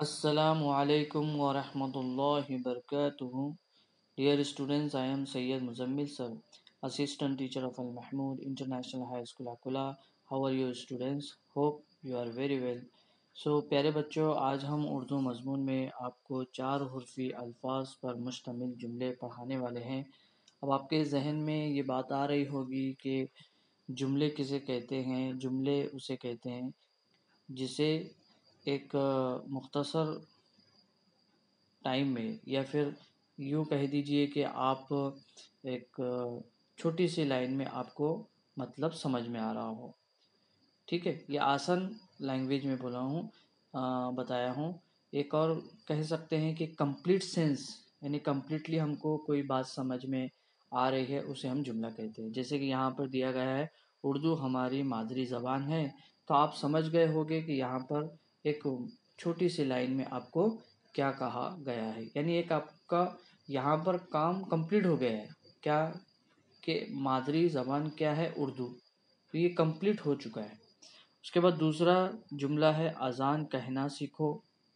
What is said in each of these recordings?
Assalamu alaikum wa rahmatullahi wa barakatuh. Dear students, I am Sayyid Muzammil sir, Assistant Teacher of Al Mahmood International High School Akula. How are you students? Hope you are very well. प्यारे बच्चों, आज हम उर्दू मज़मून में आपको 4 हुर्फ़ी अल्फाज पर मुश्तमिल जुमले पढ़ाने वाले हैं। अब आपके जहन में ये बात आ रही होगी कि जुमले किसे कहते हैं। जुमले उसे कहते हैं जिसे एक मुख्तसर टाइम में, या फिर यूँ कह दीजिए कि आप एक छोटी सी लाइन में आपको मतलब समझ में आ रहा हो। ठीक है, ये आसान लैंग्वेज में बोला हूँ, बताया हूँ। एक और कह सकते हैं कि कंप्लीट सेंस, यानी कम्प्लीटली हमको कोई बात समझ में आ रही है, उसे हम जुमला कहते हैं। जैसे कि यहाँ पर दिया गया है, उर्दू हमारी मादरी ज़बान है। तो आप समझ गए होंगे कि यहाँ पर एक छोटी सी लाइन में आपको क्या कहा गया है, यानी एक आपका यहाँ पर काम कंप्लीट हो गया है। क्या कि मादरी ज़बान क्या है, उर्दू, तो ये कंप्लीट हो चुका है। उसके बाद दूसरा जुमला है अज़ान कहना सीखो।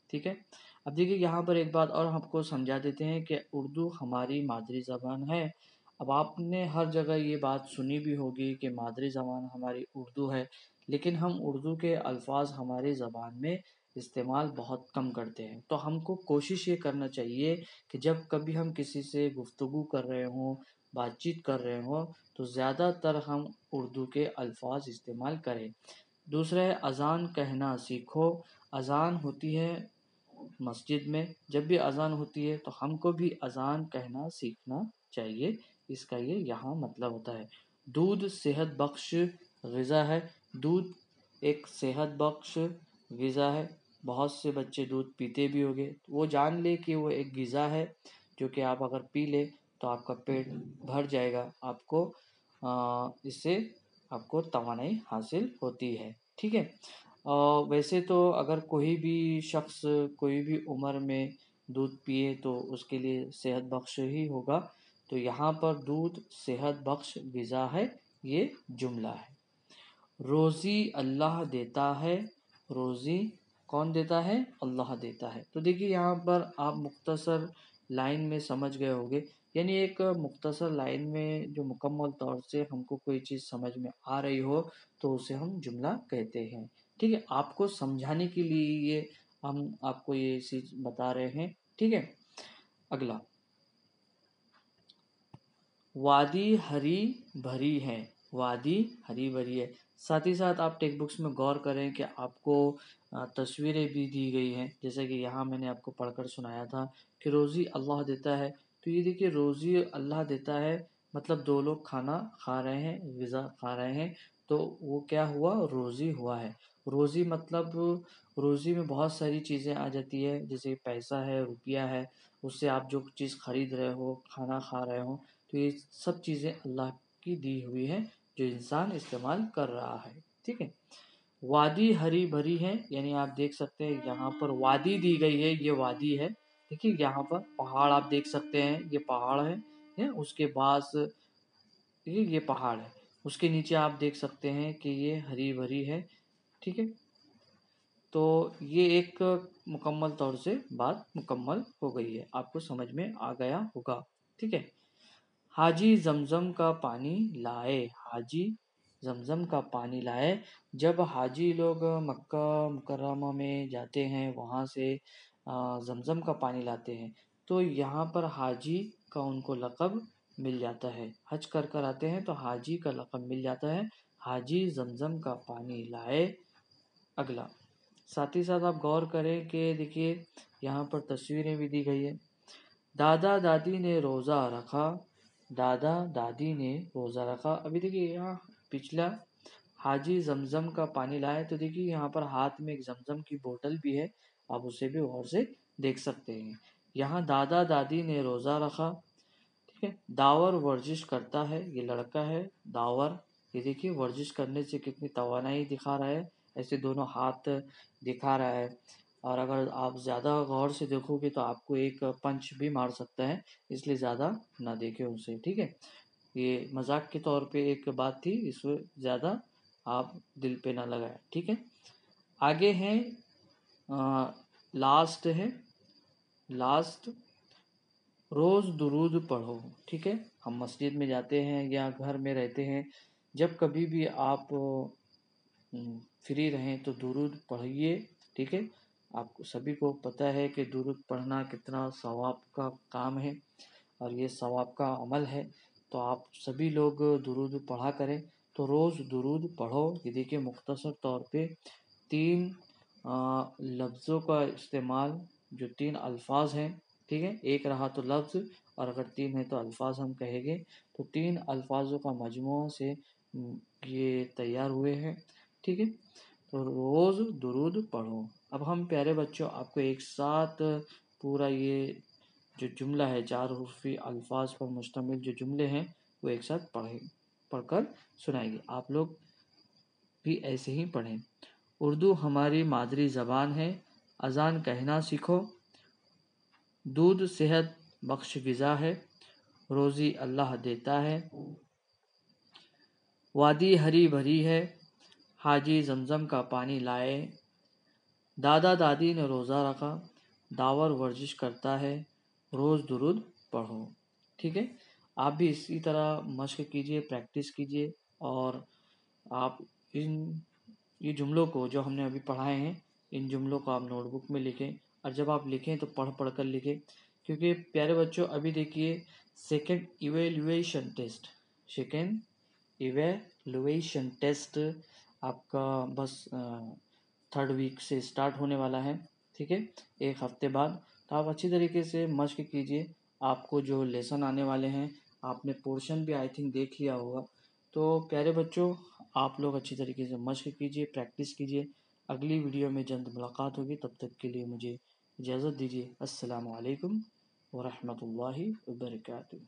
ठीक है, अब देखिए यहाँ पर एक बात और आपको समझा देते हैं कि उर्दू हमारी मादरी ज़बान है। अब आपने हर जगह ये बात सुनी भी होगी कि मादरी ज़बान हमारी उर्दू है, लेकिन हम उर्दू के अल्फाज हमारी ज़बान में इस्तेमाल बहुत कम करते हैं। तो हमको कोशिश ये करना चाहिए कि जब कभी हम किसी से गुफ्तगू कर रहे हों, बातचीत कर रहे हों, तो ज़्यादातर हम उर्दू के अल्फाज इस्तेमाल करें। दूसरा है अज़ान कहना सीखो। अज़ान होती है मस्जिद में, जब भी अज़ान होती है तो हमको भी अज़ान कहना सीखना चाहिए। इसका ये यहाँ मतलब होता है। दूध सेहत बख्श ग़िज़ा है। दूध एक सेहत बख्श ग़िज़ा है। बहुत से बच्चे दूध पीते भी होंगे, वो जान ले कि वो एक ग़िज़ा है जो कि आप अगर पी ले तो आपका पेट भर जाएगा, आपको इससे आपको तवानाई हासिल होती है। ठीक है, वैसे तो अगर कोई भी शख्स कोई भी उम्र में दूध पिए तो उसके लिए सेहत बख्श ही होगा। तो यहाँ पर दूध सेहत बख्श ग़िज़ा है, ये जुमला है। रोज़ी अल्लाह देता है। रोज़ी कौन देता है? अल्लाह देता है। तो देखिए यहाँ पर आप मुख्तसर लाइन में समझ गए होंगे, यानी एक मुख्तसर लाइन में जो मुकम्मल तौर से हमको कोई चीज़ समझ में आ रही हो तो उसे हम जुमला कहते हैं। ठीक है, आपको समझाने के लिए ये हम आपको ये चीज़ बता रहे हैं। ठीक है, अगला, वादी हरी भरी है। वादी हरी भरी है। साथ ही साथ आप टेक्स्ट बुक्स में गौर करें कि आपको तस्वीरें भी दी गई हैं। जैसे कि यहाँ मैंने आपको पढ़कर सुनाया था कि रोज़ी अल्लाह देता है। तो ये देखिए, रोज़ी अल्लाह देता है मतलब दो लोग खाना खा रहे हैं, ग़िज़ा खा रहे हैं, तो वो क्या हुआ? रोज़ी हुआ है। रोज़ी मतलब रोज़ी में बहुत सारी चीज़ें आ जाती है, जैसे पैसा है, रुपया है, उससे आप जो चीज़ खरीद रहे हो, खाना खा रहे हो, तो ये सब चीज़ें अल्लाह की दी हुई हैं जो इंसान इस्तेमाल कर रहा है। ठीक है, वादी हरी भरी है, यानी आप देख सकते हैं यहाँ पर वादी दी गई है, ये वादी है। देखिए यहाँ पर पहाड़ आप देख सकते हैं, ये पहाड़ है उसके पास ये पहाड़ है, उसके नीचे आप देख सकते हैं कि ये हरी भरी है। ठीक है, तो ये एक मुकम्मल तौर से बात मुकम्मल हो गई है, आपको समझ में आ गया होगा। ठीक है, हाजी जमजम का पानी लाए। हाजी जमजम का पानी लाए। जब हाजी लोग मक्का मुकर्रमा में जाते हैं, वहाँ से जमजम का पानी लाते हैं, तो यहाँ पर हाजी का उनको लक़ब मिल जाता है। हज कर कर आते हैं तो हाजी का लक़ब मिल जाता है। हाजी जमजम का पानी लाए। अगला, साथ ही साथ आप गौर करें कि देखिए यहाँ पर तस्वीरें भी दी गई है। दादा दादी ने रोज़ा रखा। दादा दादी ने रोज़ा रखा। अभी देखिए यहाँ पिछला हाजी जमजम का पानी लाए, तो देखिए यहाँ पर हाथ में एक जमजम की बोतल भी है, आप उसे भी गौर से देख सकते हैं। यहाँ दादा दादी ने रोज़ा रखा। ठीक है, दावर वर्जिश करता है, ये लड़का है दावर, ये देखिए वर्जिश करने से कितनी तवानाई दिखा रहा है, ऐसे दोनों हाथ दिखा रहा है। और अगर आप ज़्यादा गौर से देखोगे तो आपको एक पंच भी मार सकता है, इसलिए ज़्यादा ना देखें उसे। ठीक है, ये मजाक के तौर पे एक बात थी, इसमें ज़्यादा आप दिल पे ना लगाएं। ठीक है, आगे हैं लास्ट है, लास्ट रोज़ दुरूद पढ़ो। ठीक है, हम मस्जिद में जाते हैं या घर में रहते हैं, जब कभी भी आप फ्री रहें तो दुरूद पढ़िए। ठीक है, आपको सभी को पता है कि दुरूद पढ़ना कितना सवाब का काम है और ये सवाब का अमल है, तो आप सभी लोग दुरूद पढ़ा करें। तो रोज़ दुरूद पढ़ो। ये देखिए मुख्तसर तौर पे 3 लफ्ज़ों का इस्तेमाल, जो 3 अल्फाज हैं। ठीक है, एक रहा तो लफ्ज़ और अगर 3 है तो अल्फाज हम कहेंगे, तो 3 अल्फाजों का मजमूआ से ये तैयार हुए हैं। ठीक है, तो रोज़ दुरूद पढ़ो। अब हम प्यारे बच्चों आपको एक साथ पूरा ये जो जुमला है, 4 हुर्फ़ी अल्फाज पर मुश्तमिल जो जुमले हैं वो एक साथ पढ़कर सुनाएंगे। आप लोग भी ऐसे ही पढ़ें। उर्दू हमारी मादरी ज़बान है, अज़ान कहना सीखो। दूध सेहत बख्श ग़िज़ा है, रोज़ी अल्लाह देता है। वादी हरी भरी है, हाजी जमजम का पानी लाए। दादा दादी ने रोज़ा रखा, दावर वर्जिश करता है, रोज़ दुरूद पढ़ो। ठीक है, आप भी इसी तरह मश्क कीजिए, प्रैक्टिस कीजिए और आप इन ये जुमलों को जो हमने अभी पढ़ाए हैं, इन जुमलों को आप नोटबुक में लिखें और जब आप लिखें तो पढ़ पढ़ कर लिखें, क्योंकि प्यारे बच्चों अभी देखिए सेकेंड इवेल्युएशन टेस्ट आपका बस 3rd वीक से स्टार्ट होने वाला है। ठीक है, एक हफ्ते बाद। तो आप अच्छी तरीके से मश्क कीजिए। आपको जो लेसन आने वाले हैं, आपने पोर्शन भी आई थिंक देख लिया होगा। तो प्यारे बच्चों आप लोग अच्छी तरीके से मश्क कीजिए, प्रैक्टिस कीजिए। अगली वीडियो में जल्द मुलाकात होगी, तब तक के लिए मुझे इजाज़त दीजिए। अस्सलामु अलैकुम व रहमतुल्लाहि व बरकातुहू।